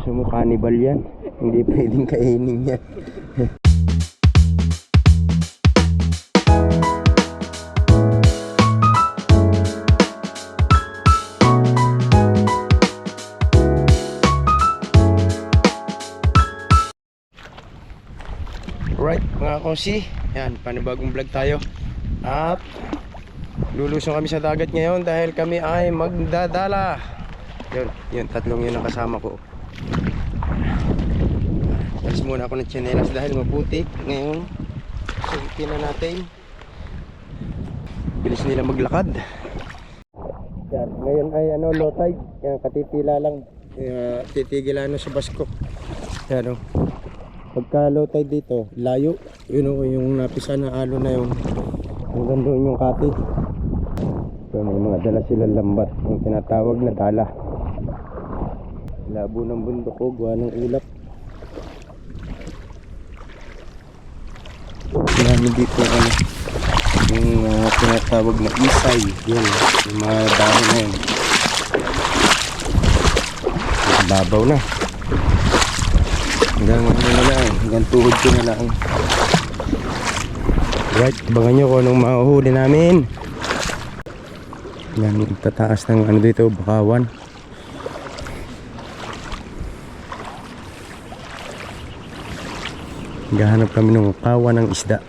Kaso mo cannibal yan. Hindi pwedeng kainin yan. Alright mga kosi, yan, panibagong vlog tayo. At lulusong kami sa dagat ngayon dahil kami ay magdadala. Yun, tatlong yun ang kasama ko. Alis muna ako ng tsinelas dahil maputik. Ngayon, sulitin na natin. Bilis nila maglakad. Yan, ngayon ay low tide. Yan, katitila lang. Titigil sa basko. Yan pagka low tide dito, layo. Yun yung napisa na alo na yun. Hanggang doon yung kati. So, may mga dala silang lambat. Yung tinatawag na dala. Labo ng bundok ko, gawa ng ulap. Namin dito yung tinatawag na isay. Yan, yung mga dahon na yun. Babaw na. Hanggang tuhod ko na lang. Right, abangan nyo kung anong mahuhuli namin. Yan, tataas ng dito, bakawan. Gahanap kami ng kawan ng isda.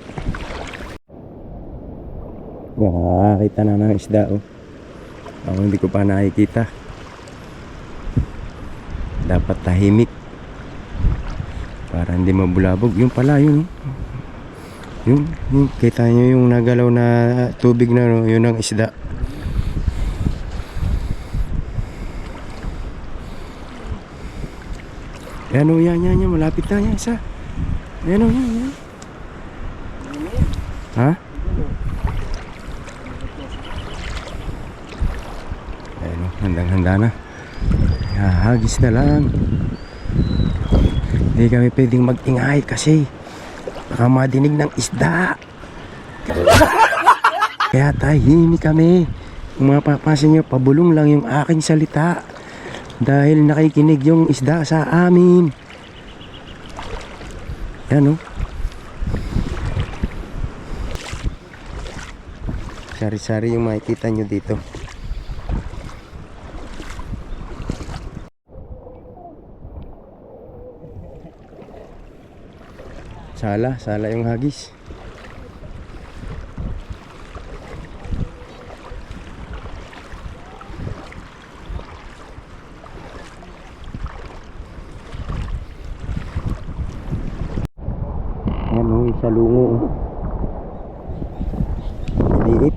Nakakita na ng isda Ako hindi ko pa nakikita. Dapat tahimik para hindi mabulabog. Yung pala yun yung kita nyo yung nagalaw na tubig na yun ang isda. Yan yan malapit na yan isa. Yan yan. Ha? Ayan handa na. Hagis na lang. Hindi kami pwedeng mag-ingay kasi baka madinig ng isda. Kaya tahimik kami. Kung mapapansin nyo, pabulong lang yung aking salita dahil nakikinig yung isda sa amin. Yan sari-sari yung makikita nyo dito. Sala yung hagis. Yan sa lungo. Liit.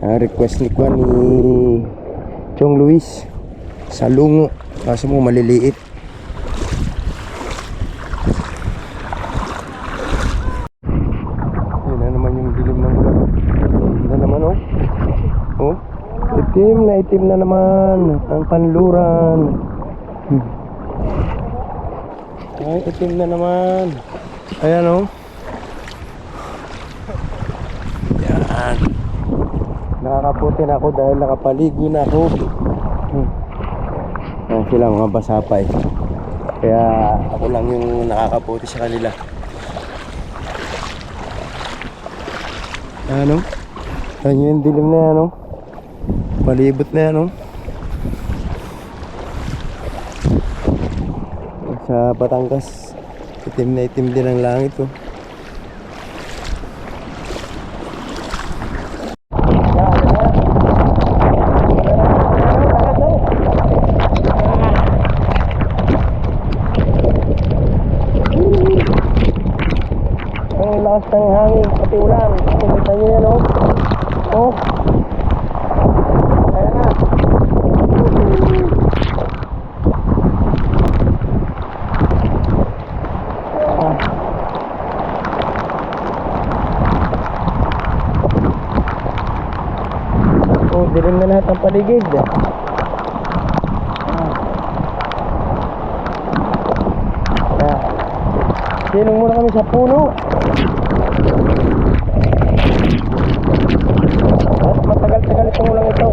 Request ni Chong Luis sa lungo. Kaso mo maliliit. Itim na naman ang panluran. Ay, itim na naman. Ayan Yan. Nakakaputi na ako dahil nakapaligo na ako. Ayan sila mga basapay. Kaya ako lang yung nakakaputi sa kanila. Ayan yung dilim na yan palibot na yan sa Batangas itim na itim din ang langit ang lakas ng hangin pati ulan. Kita nyo yan dilim na lahat ang paligid. Sinong muna kami sa puno. At matagal-tagal itong ulang ito.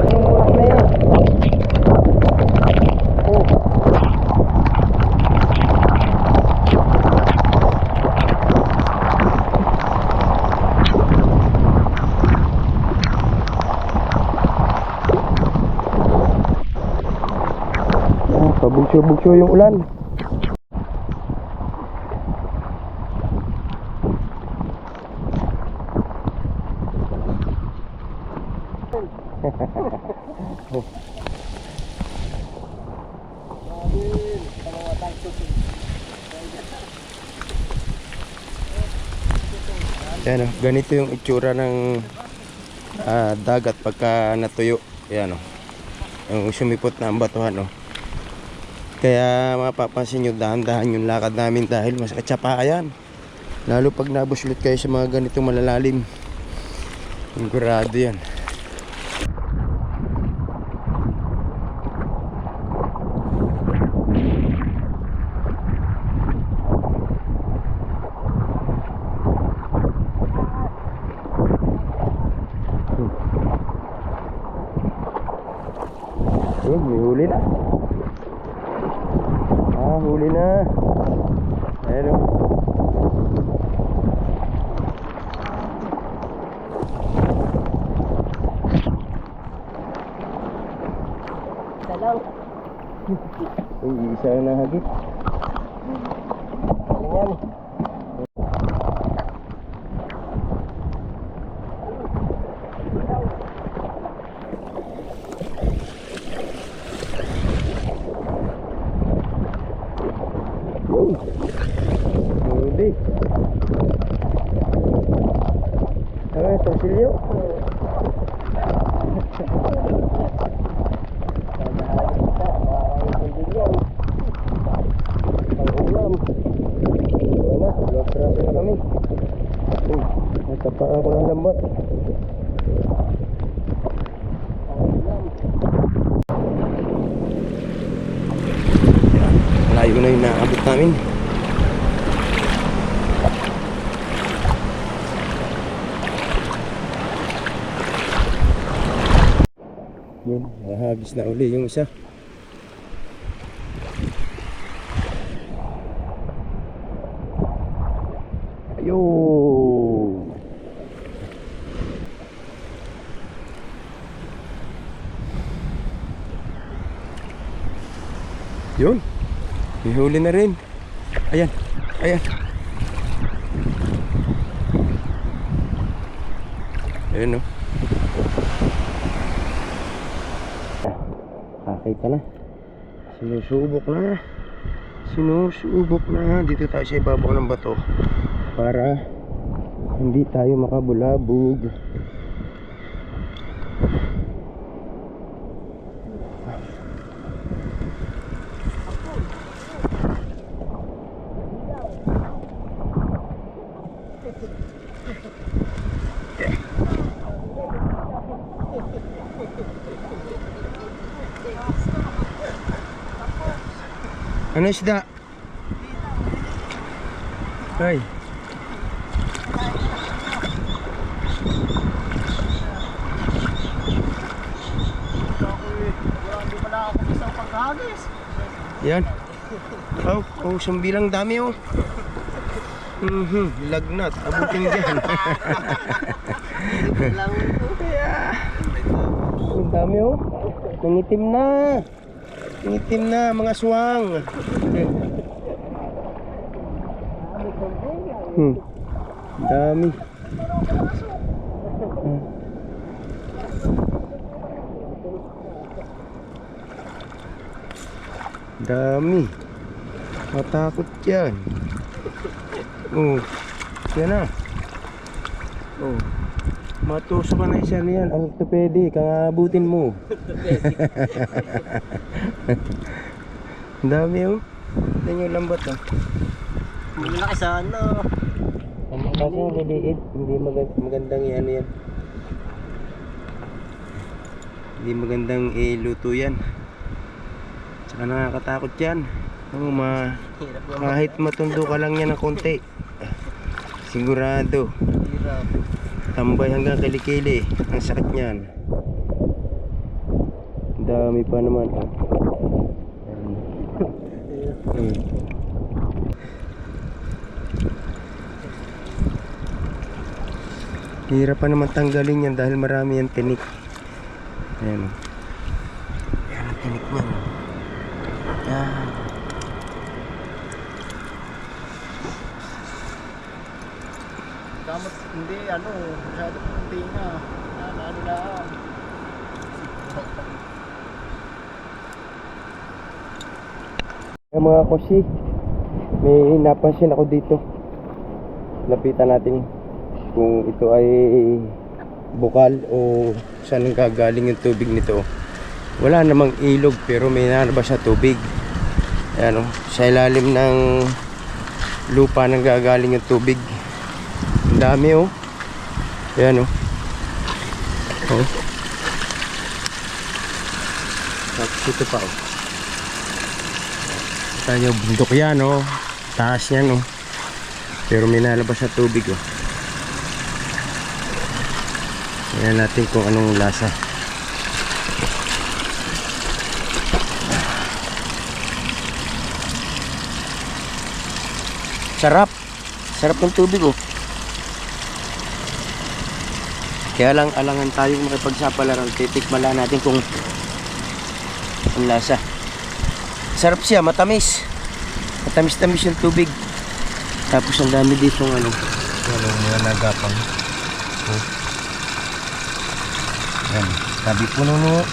Sinong muna na yan. Pabugso-bugso yung ulan. Yan, ganito yung itsura ng dagat pagka natuyo. Yan, yung sumipot na ang batuhan. Kaya mapapansin nyo, dahan-dahan yung lakad namin dahil mas katsapa yan. Lalo pag nabuslot kayo sa mga ganitong malalalim. Sigurado yan. May huli na. Huli na. Ayan o. Isa lang. Uy, isa na hagit. Ayan. Huli. Ano ito, silyo? Natapaan ko ng lambat. Layo na yung naabot namin. Yun, nahagis na uli yung isa. Ayun. Yun. May huli na rin. Ayan. Ayan. Ayan o. Nakita na. Sinusubok na. Sinusubok na. Dito tayo sa ibabaw ng bato. Para hindi tayo makabulabog. Ano isda? Ay. Yan. Oh, sambilang dami oh. Lagnat, abutin dyan. Ang dami oh. Nangitim na. Nangitim na mga swang. Dami. Dami. Matakot yan. Oh, yan na. Oh, matusok ka na isa niyan. Orthopedic, kang abutin mo. Ang dami oh. Tignan yung lambat oh. Malaki sana. Kasi liliit, hindi magandang yan yan. Hindi magandang iluto yan. Tsaka nakakatakot yan. Kahit matundo ka lang yan ng konti, sigurado tambay hanggang kilikili. Ang sakit niyan. Dami pa naman. Hirap pa naman tanggalin yan dahil marami yung tinik. Ayan. Ayan ang tinik niyan. ano, masyado kunti na. Ano lang. Mga kosi, may napansin ako dito. Lapitan natin kung ito ay bukal o saan gagaling yung tubig nito. Wala namang ilog pero may nalabas na tubig. Ayan, sa ilalim ng lupa nang gagaling yung tubig. Ang dami oh. Ayan oh. Oh. Tapos ito pa oh. Tayo bundok yan oh. Taas yan oh. Pero may nalabas na tubig oh. Tingnan natin kung anong lasa. Sarap. Sarap ng tubig oh. Kaya lang alangan tayong makipagsapalaran. Titikman lang natin kung ang lasa. Sarap siya, matamis. Matamis-tamis yung tubig. Tapos ang dami dito ano. Mga nagapang. Oh. Yan, tabi puno no.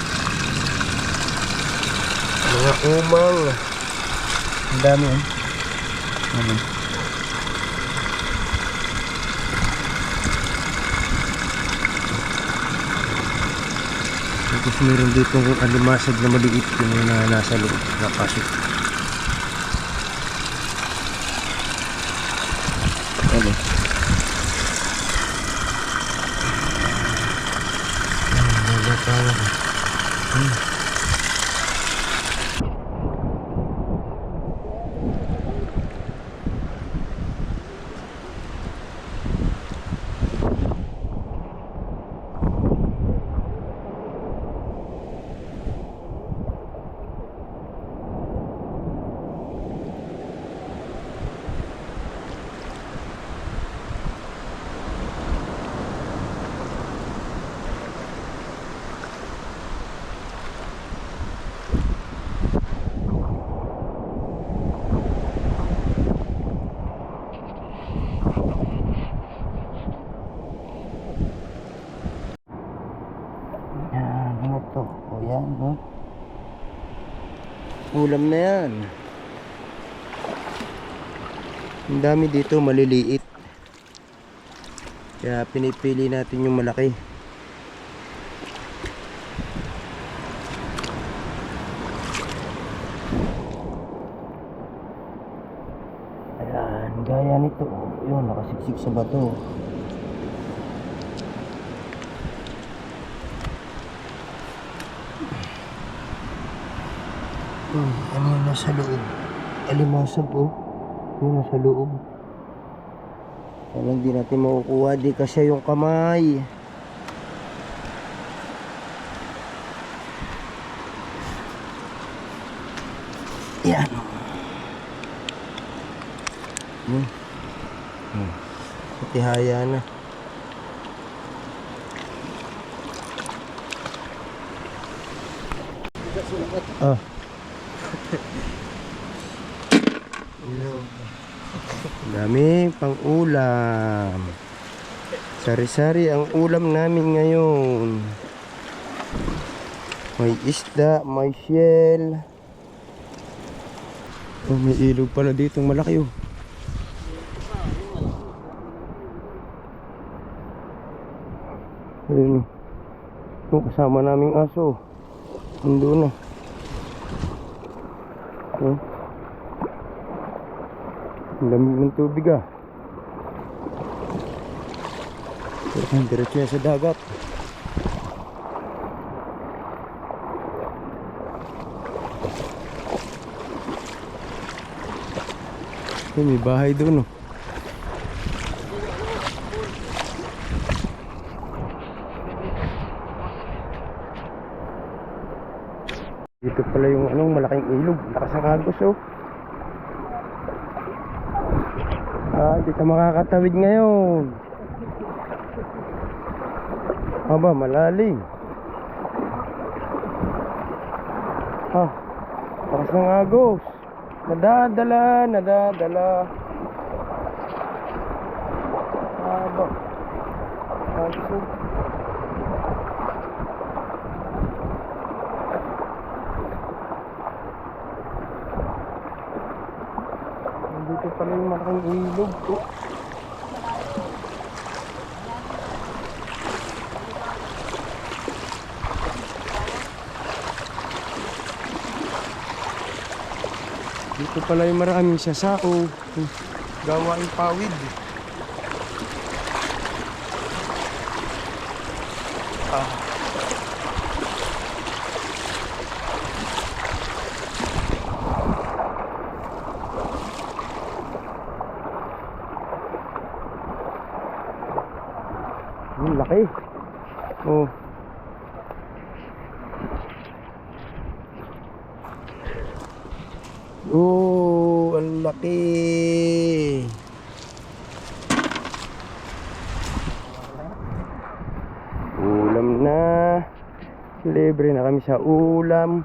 Mga umang. Ang dami oh. Ano? Tapos meron dito yung alimasag na maliit yung nasa loob, napasok. Ano? Ito, o yan, no? Ulam na yan. Ang dami dito, maliliit. Kaya pinipili natin yung malaki. Ayan, gaya nito. Yun, nakasiksik sa bato. Ano yung nasa loob? Alimasag oh. Yung nasa loob. Walang di natin makukuha. Di kasi yung kamay. Yan. Tihaya na. Ah. Dami pang ulam. Sari-sari ang ulam namin ngayon. May isda, may shell. Oh, may ilog pala dito malaki oh. Ayun. Yung kasama naming aso. Nandun na. Oh. Ang lamig ng tubig ah. Diretso yan sa dagat. May bahay doon oh. Dito pala yung anong malaking ilog. Lakas ng agos oh. Hindi ka makakatawid ngayon. Aba, malalim. Lakas ng agos. Nadadala. Aba. pala yung malaking ilog ko. Dito pala yung maraming sasao. Gawaing pawid. Laki. Oh. Oh, ang laki. Ulam na. Libre na kami sa ulam.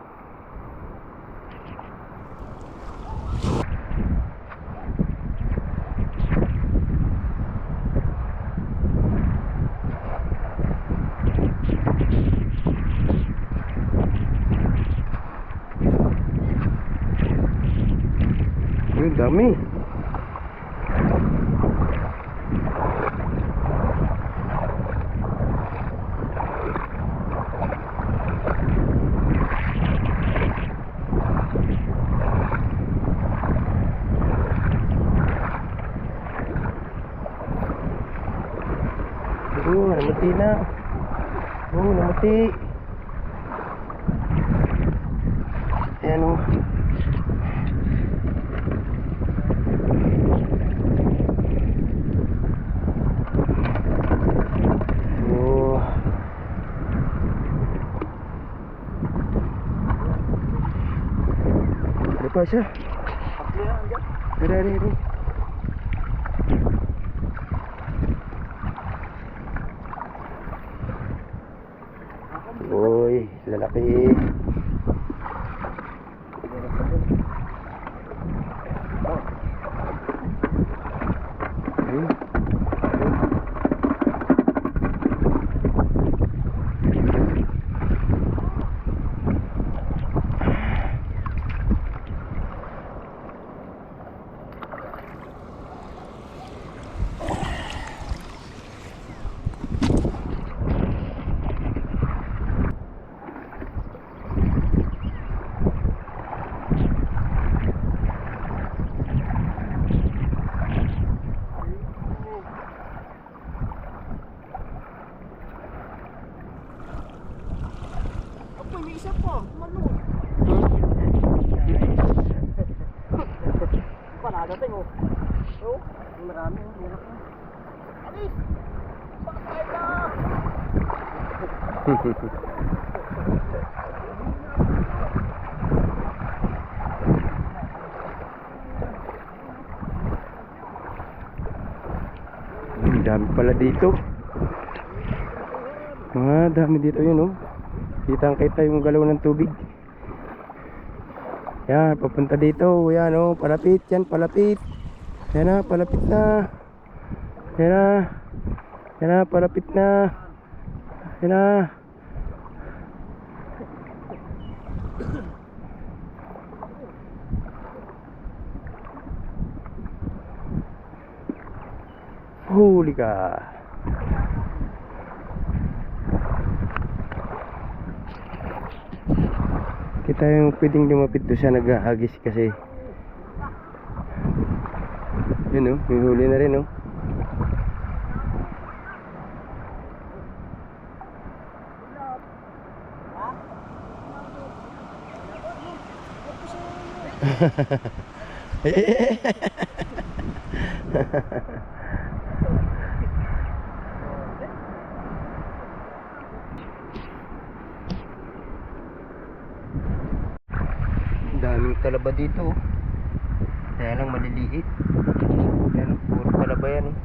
Ang dami. Namati na. Namati. Ayan o. Pa siya. Dari. Uy, lalaki. May isa pa, malo. Pa nadating oh. Oh, marami, meron na. Alis. Patay na. Ang dami pala dito. Dami dito yun oh. Kitang-kita yung galaw ng tubig. Yan, papunta dito. Yan oh, palapit yan, palapit. Yan na, palapit na. Yan na. Yan na, palapit na. Yan na. Huli ka. Kita yung pwedeng lumapit doon sa naghahagis kasi yun oh, may huli na rin oh. Daming talaba dito oh. Kaya lang maliliit. Yan oh, puro talaba yan oh.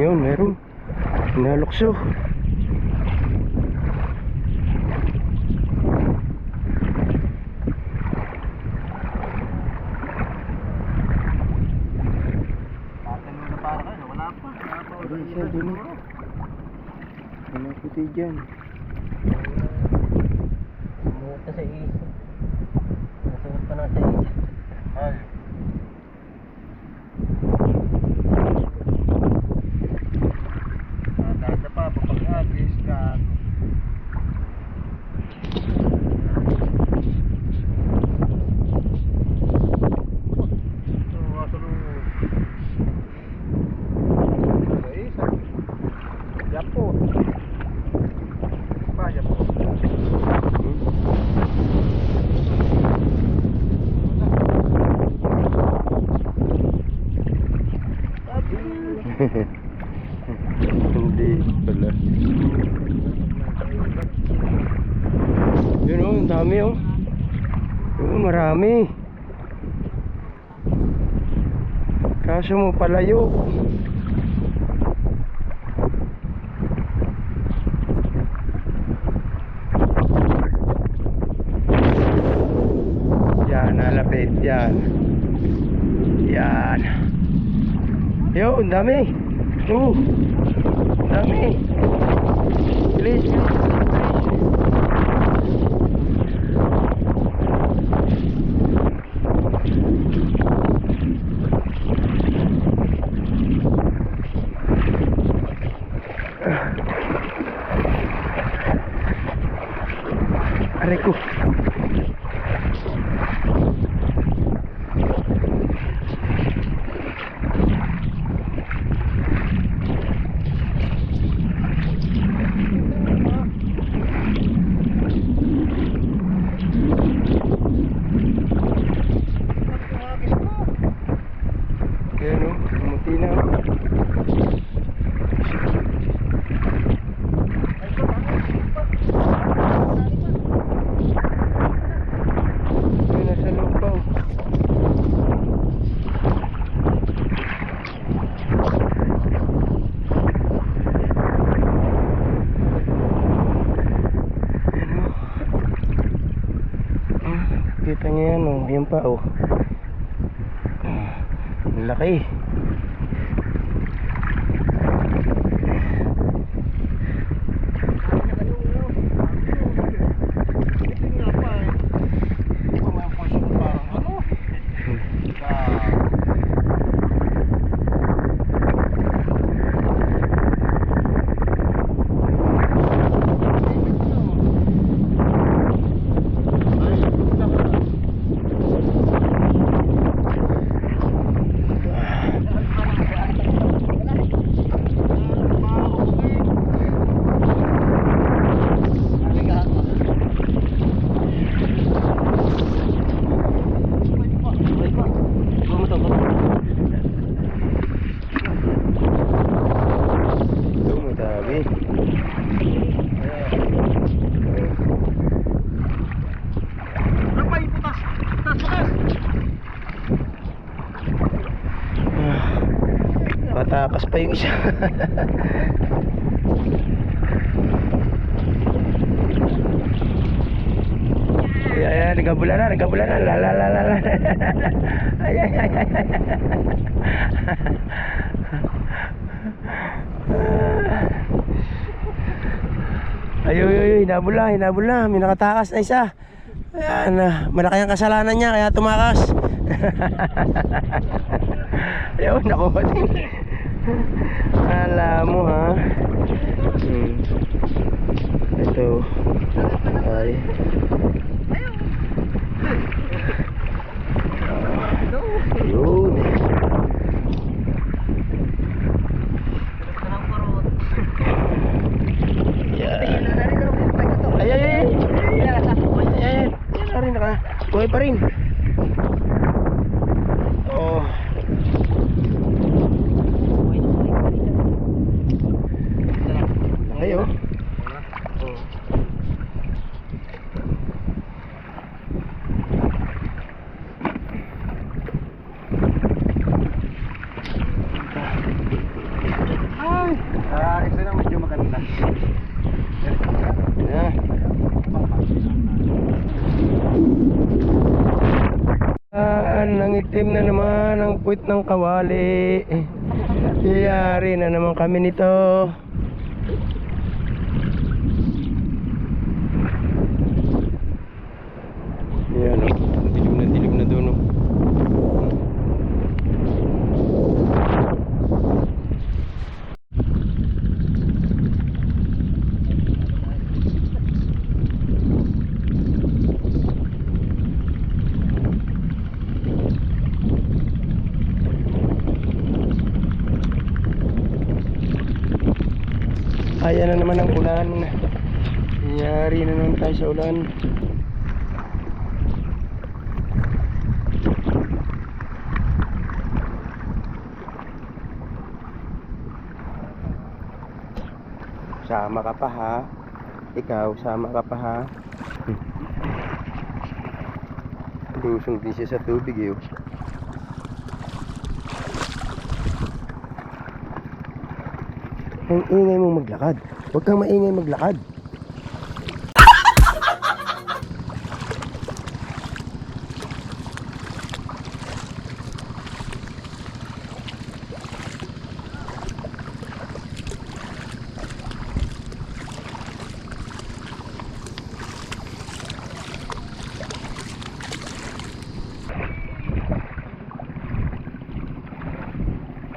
Meron. Nalukso. Hindi dyan. Buta sa isa. Nasuot pa na sa isa. Ay. Dada pa, papag-agis ka. Hindi pala. Yun oh, ang dami oh. Yun, marami. Kaso mo palayo. Yan, nalapit yan. Yan. Yo, ang dami. Oh, ang dami. Bilis, bilis, bilis. Aray ko. Ayan o, umuti na. Ayan, nasa loob pa o. Kita niyo yan o, yan pa o. Ang laki. Patakas pa yung isa. Ayan, nagabula na, la la la la la. Ay, ay, ay, ay. Ay, hinabula, may nakatakas na isa. Ayan, malaki ang kasalanan niya, kaya tumakas. Ayun, nakuha din. Alam mo ha. Ito ay yun. Ay, ay, ay. Ay, naka. Buhay pa rin. Oh. Ayo. Ay, ito na medyo maganda. Yeah. Nangitim na naman ang puwit ng kawali. Yari na naman kami nito. naman ang ulan. Nangyari na naman tayo sa ulan. Sama ka pa ha. Ikaw, sama ka pa ha. Lusong din siya sa tubig eh. Ang ingay mo maglakad. Huwag kang maingay maglakad.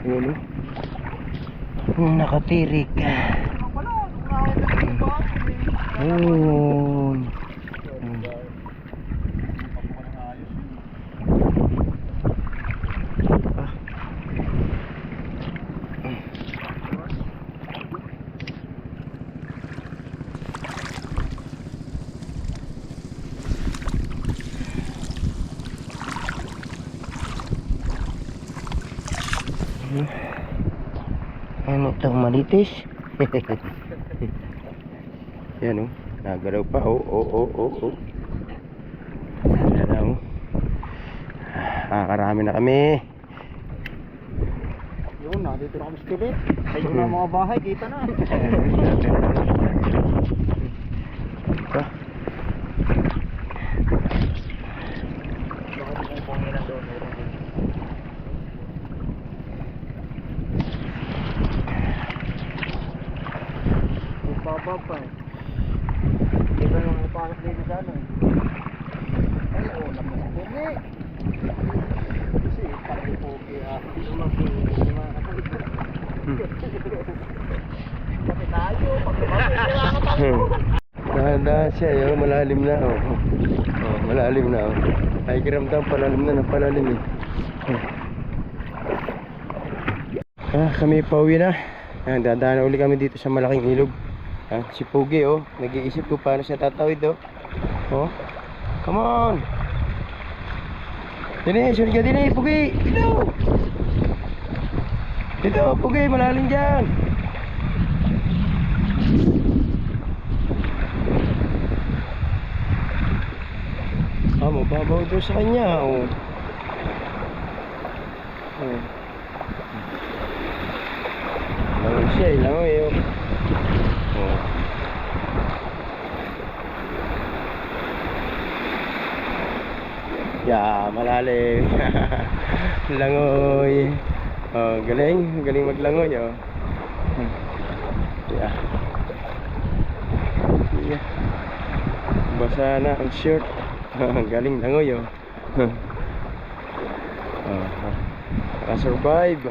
Ayan o. Nakatirik. Oh. Ano itong malitis? Yan o, nagalaw pa. Oh. Yan o. Karami na kami. Yun, dito na kami sa Tibet. Ayun na mga bahay, kita na. Baba eh. Hindi ka nang mapasok dito sa ano eh. Ay, oo naman sa Pogi. Kasi, pati Pogi hindi naman Pogi makakatalig ko. Pati tayo, pag Dahan-dahan siya, yung malalim na oh. Malalim na oh. Ay kiramdam, palalim na, napalalim eh. Kami pauwi na. Dadaan na uli kami dito sa malaking ilog. Si Pogi oh, nag-iisip ko paano siya tatawid oh. Oh, come on. Dini, sure ka dini, Pogi. Dito. Dito, Pogi, malalim dyan. Mababaw doon sa kanya oh. Langoy siya, langoy oh. Yeah, malalim. Langoy. Oh, galing maglangoy oh. Yeah. Basa na ang shirt. Galing langoy oh. Naka-survive.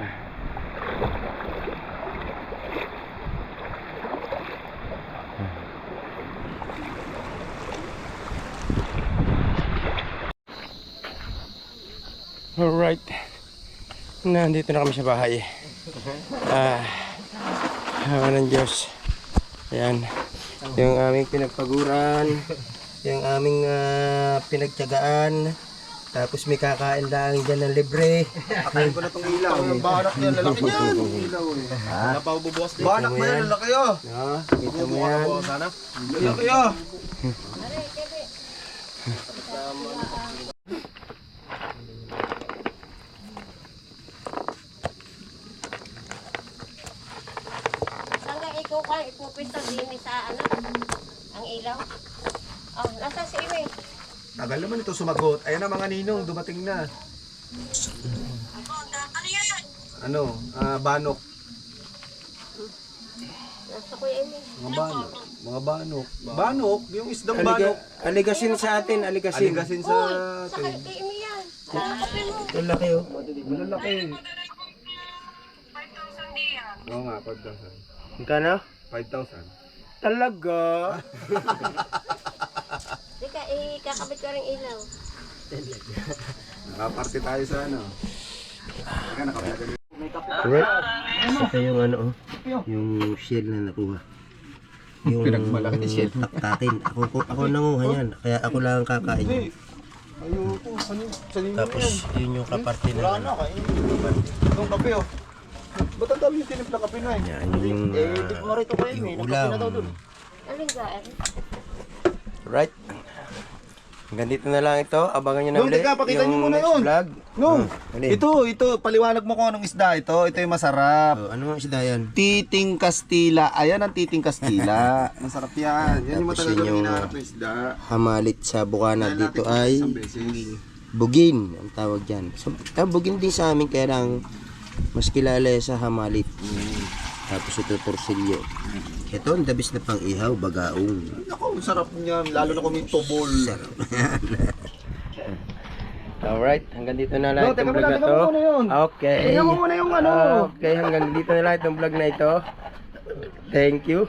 Alright, nandito na kami sa bahay. Hawa ng Diyos. Ayan, yung aming pinagpaguran, yung aming pinagtyagaan. Tapos may kakain lang dyan ng libre. Akain ko na itong ilaw. Banak yan, lalaki yan. Ilaw eh. Wala pa bubukas din. Banak mo yan, lalaki oh. Kita mo yan. Lalaki oh. Hanggang ikaw ka ipupinta din sa ano, ang ilaw. Oh, nasa si Ime. Tagal naman ito sumagot. Ayan na mga ninong, dumating na. Ano yan? Ano? Banok. Nasa Kuya Ime. Mga banok. Banok? Yung isdang banok. Aligasin sa atin, aligasin. Aligasin sa Sa kay Ime yan. Nakakapin mo. Lalaki oh. malalaki. 5,000 diyan. Oo nga, 5,000. Magkano? 5,000. Talaga? Teka, kakabit ko rin ilaw. Nakaparte tayo sa ano. Teka, nakapagod. Right. Saka yung ano oh, yung shell na nakuha. Yung Pinagmalaki siya. taktakin. Ako nanguha yan. Kaya ako lang ang kakain. Hindi. Ayoko. Sanino Tapos yun yung kaparte na. wala na, kainin. Itong kape oh. Ba't ang dami yung tinimpla kape na eh? Yan yung Di ko marito kayo eh. yung Nakape na daw ulam. dun. Alin gaan? Right. Hanggang dito na lang ito. Abangan nyo na Yung ulit teka, pakita nyo muna next yun. vlog. No, Alin? ito, paliwanag mo kung anong isda ito. Ito yung masarap. Oh, ano ang isda yan? Titing Kastila. Ayan ang Titing Kastila. Masarap yan. Yan yung Tapos matagal yun kami yung- hinahanap na isda. Hamalit sa Bukana. Dahil Dito natin ay isang beses. bugin ang tawag dyan. So, bugin din sa amin kaya lang mas kilala sa hamalit. Tapos ito torsilyo. Ito ang dabis na pang ihaw, bagaong. Ako, ang sarap niyan. Lalo na kung may tubol. Alright, hanggang dito na lang No, itong teka vlog muna, na teka to. muna yun. Okay. Tingnan mo muna yung ano. Okay, hanggang dito na lang itong vlog na ito. Thank you.